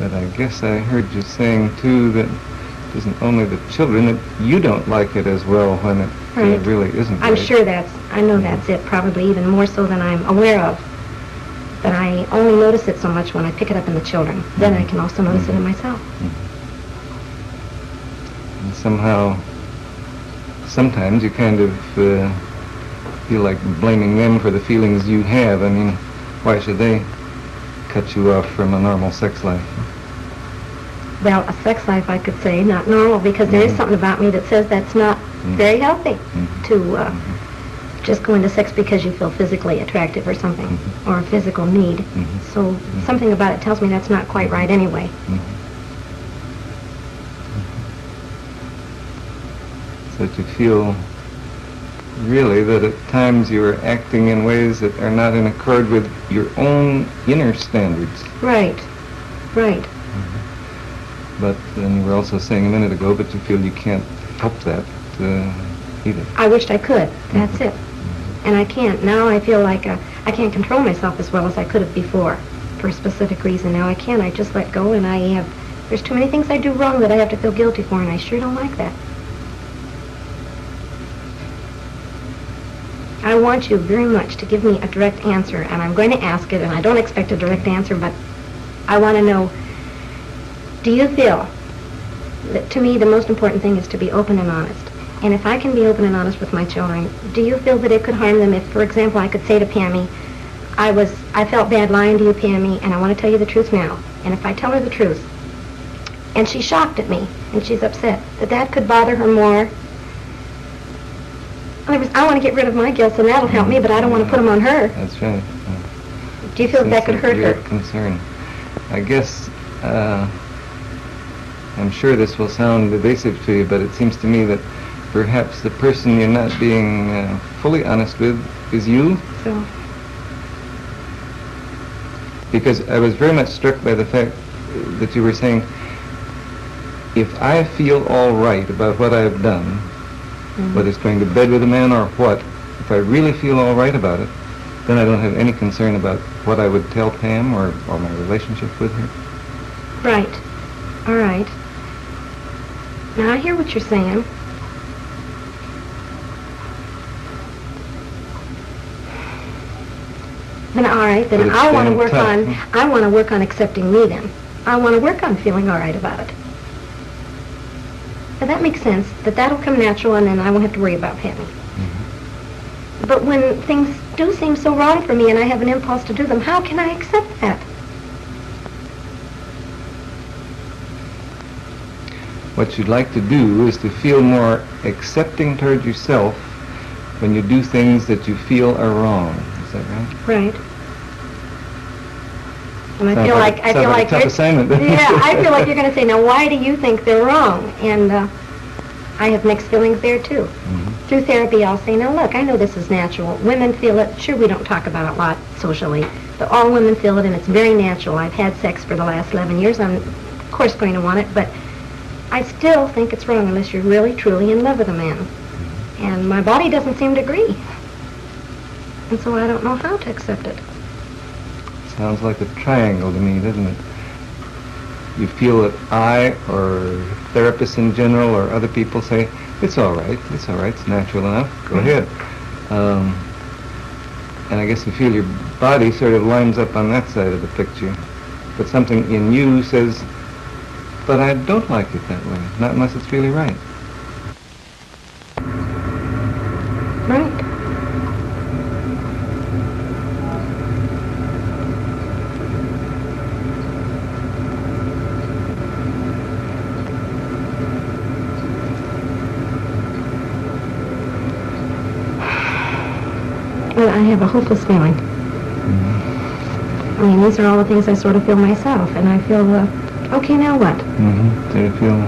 But I guess I heard you saying, too, that it isn't only the children, that you don't like it as well when it really isn't I'm right. sure I know that's it, probably even more so than I'm aware of. But I only notice it so much when I pick it up in the children. Then I can also notice it in myself. And somehow, sometimes you kind of feel like blaming them for the feelings you have. I mean, why should they cut you off from a normal sex life? Well, a sex life, I could say, not normal, because there is something about me that says that's not very healthy to just go into sex because you feel physically attractive or something, or a physical need. So something about it tells me that's not quite right anyway. So that you feel really that at times you are acting in ways that are not in accord with your own inner standards. Right, right. But then you were also saying a minute ago, but you feel you can't help that either. I wished I could. That's it. And I can't. Now I feel like I can't control myself as well as I could have before for a specific reason. Now I can't. I just let go, and there's too many things I do wrong that I have to feel guilty for, and I sure don't like that. I want you very much to give me a direct answer, and I'm going to ask it, and I don't expect a direct answer, but I want to know, do you feel that to me the most important thing is to be open and honest? And if I can be open and honest with my children, do you feel that it could harm them if, for example, I could say to Pammy, I felt bad lying to you, Pammy, and I want to tell you the truth now. And if I tell her the truth, and she's shocked at me, and she's upset, that could bother her more. I want to get rid of my guilt, so that'll help me, but I don't want to put them on her. That's right. Do you feel that could hurt her? Concern. I guess, I'm sure this will sound evasive to you, but it seems to me that perhaps the person you're not being fully honest with is you. So. Because I was very much struck by the fact that you were saying, if I feel all right about what I've done, whether it's going to bed with a man or what, if I really feel all right about it, then I don't have any concern about what I would tell Pam or my relationship with her. Right. All right. Now I hear what you're saying. Then all right, then I want to work on accepting me then. I want to work on feeling all right about it. Now that makes sense, that'll come natural, and then I won't have to worry about Pammy. But when things do seem so wrong for me and I have an impulse to do them, how can I accept that? What you'd like to do is to feel more accepting toward yourself when you do things that you feel are wrong. Is that right? Right. And I feel like a tough assignment. Yeah, I feel like you're going to say, now why do you think they're wrong? And I have mixed feelings there too. Through therapy, I'll say, now look, I know this is natural. Women feel it. Sure, we don't talk about it a lot socially, but all women feel it, and it's very natural. I've had sex for the last 11 years. I'm, of course, going to want it, but I still think it's wrong unless you're really, truly in love with a man. And my body doesn't seem to agree. And so I don't know how to accept it. Sounds like a triangle to me, doesn't it? You feel that I, or therapists in general, or other people say, it's all right, it's natural enough, go ahead. And I guess you feel your body sort of lines up on that side of the picture. But something in you says, but I don't like it that way, not unless it's really right. Right. Well, I have a hopeless feeling. I mean, these are all the things I sort of feel myself, and I feel, okay, now what? So you feel,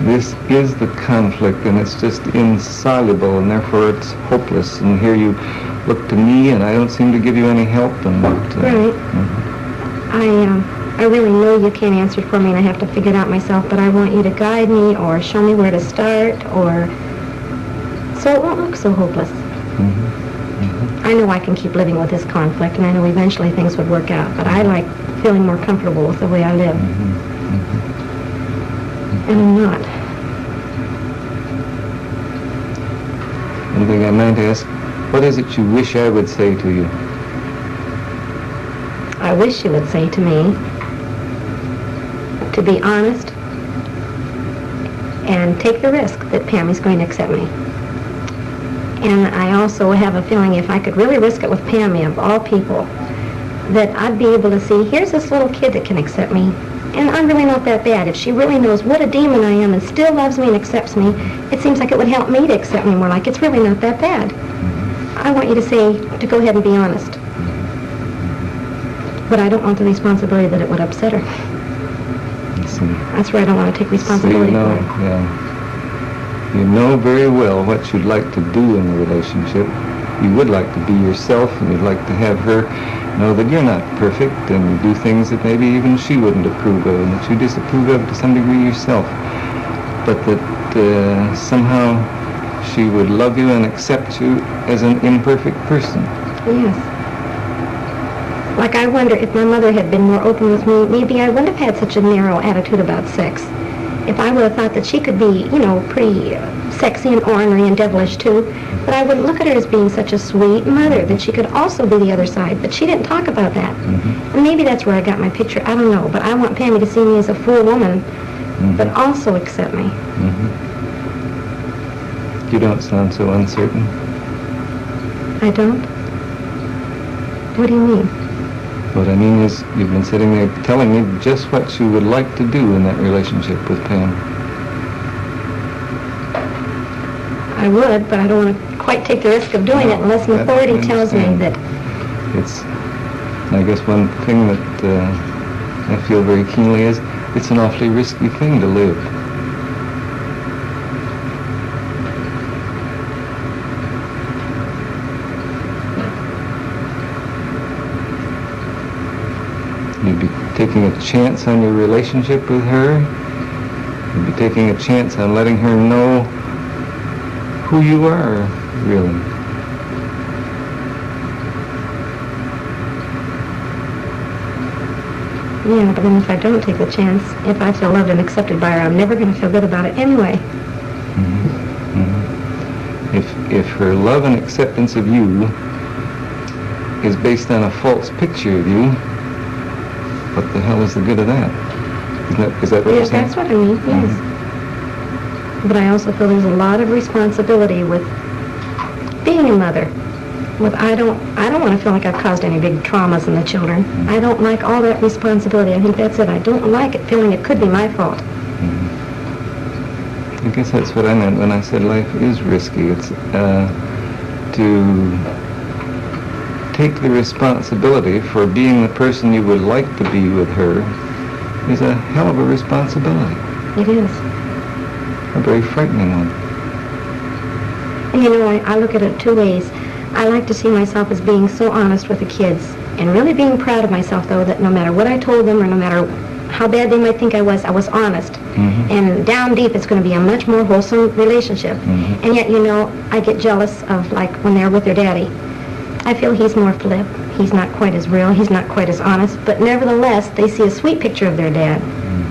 this is the conflict, and it's just insoluble, and therefore it's hopeless, and here you look to me, and I don't seem to give you any help, and... Right. I really know you can't answer it for me, and I have to figure it out myself, but I want you to guide me, or show me where to start, or... so it won't look so hopeless. I know I can keep living with this conflict, and I know eventually things would work out, but I like feeling more comfortable with the way I live. And I'm not. One thing I might ask, what is it you wish I would say to you? I wish you would say to me to be honest and take the risk that Pammy's going to accept me. And I also have a feeling if I could really risk it with Pammy, of all people, that I'd be able to see, here's this little kid that can accept me, and I'm really not that bad. If she really knows what a demon I am and still loves me and accepts me, it seems like it would help me to accept me more, like it's really not that bad. I want you to say, to go ahead and be honest. But I don't want the responsibility that it would upset her. That's where I don't want to take responsibility so for it. Yeah. You know very well what you'd like to do in the relationship. You would like to be yourself, and you'd like to have her know that you're not perfect and do things that maybe even she wouldn't approve of and that you disapprove of to some degree yourself. But that somehow she would love you and accept you as an imperfect person. Yes. Like I wonder if my mother had been more open with me, maybe I wouldn't have had such a narrow attitude about sex. If I would have thought that she could be, pretty sexy and ornery and devilish too, but I wouldn't look at her as being such a sweet mother, that she could also be the other side. But she didn't talk about that. And maybe that's where I got my picture. I don't know. But I want Pammy to see me as a full woman, but also accept me. You don't sound so uncertain. I don't? What do you mean? What I mean is, you've been sitting there telling me just what you would like to do in that relationship with Pam. I would, but I don't want to quite take the risk of doing it unless an authority tells me that... It's, I guess one thing that I feel very keenly is, it's an awfully risky thing to live. You'd be taking a chance on your relationship with her. You'd be taking a chance on letting her know who you are, really. Yeah, but then if I don't take the chance, if I feel loved and accepted by her, I'm never going to feel good about it anyway. If her love and acceptance of you is based on a false picture of you, what the hell is the good of that? Is that what you're saying? That's what I mean, yes. But I also feel there's a lot of responsibility with being a mother. I don't want to feel like I've caused any big traumas in the children. I don't like all that responsibility. I think that's it. I don't like it feeling it could be my fault. I guess that's what I meant when I said life is risky. It's to take the responsibility for being the person you would like to be with her is a hell of a responsibility. It is. A very frightening one. And I look at it two ways. I like to see myself as being so honest with the kids and really being proud of myself, though, that no matter what I told them or no matter how bad they might think I was honest. And down deep, it's going to be a much more wholesome relationship. And yet, I get jealous of, like, when they're with their daddy. I feel he's more flip. He's not quite as real. He's not quite as honest. But nevertheless, they see a sweet picture of their dad.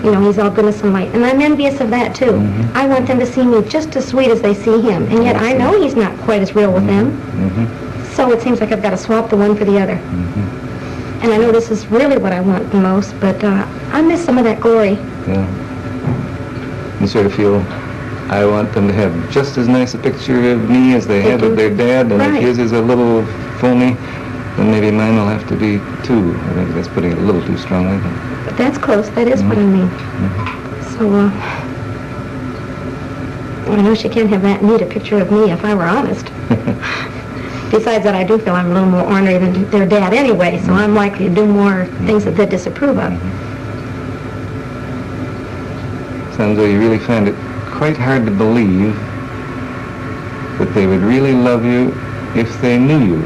He's all goodness and light. And I'm envious of that, too. I want them to see me just as sweet as they see him. And yet I know he's not quite as real with them. So it seems like I've got to swap the one for the other. And I know this is really what I want the most, but I miss some of that glory. Yeah. You sort of feel, I want them to have just as nice a picture of me as they had of their dad, and if his is a little phony, then maybe mine will have to be too. I think that's putting it a little too strongly. But that's close. That is what I mean. So, I know she can't have that neat a picture of me if I were honest. Besides that, I do feel I'm a little more ornery than their dad anyway, so I'm likely to do more things that they disapprove of. Sounds like you really find it quite hard to believe that they would really love you if they knew you.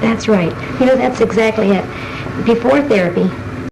That's right. That's exactly it. Before therapy,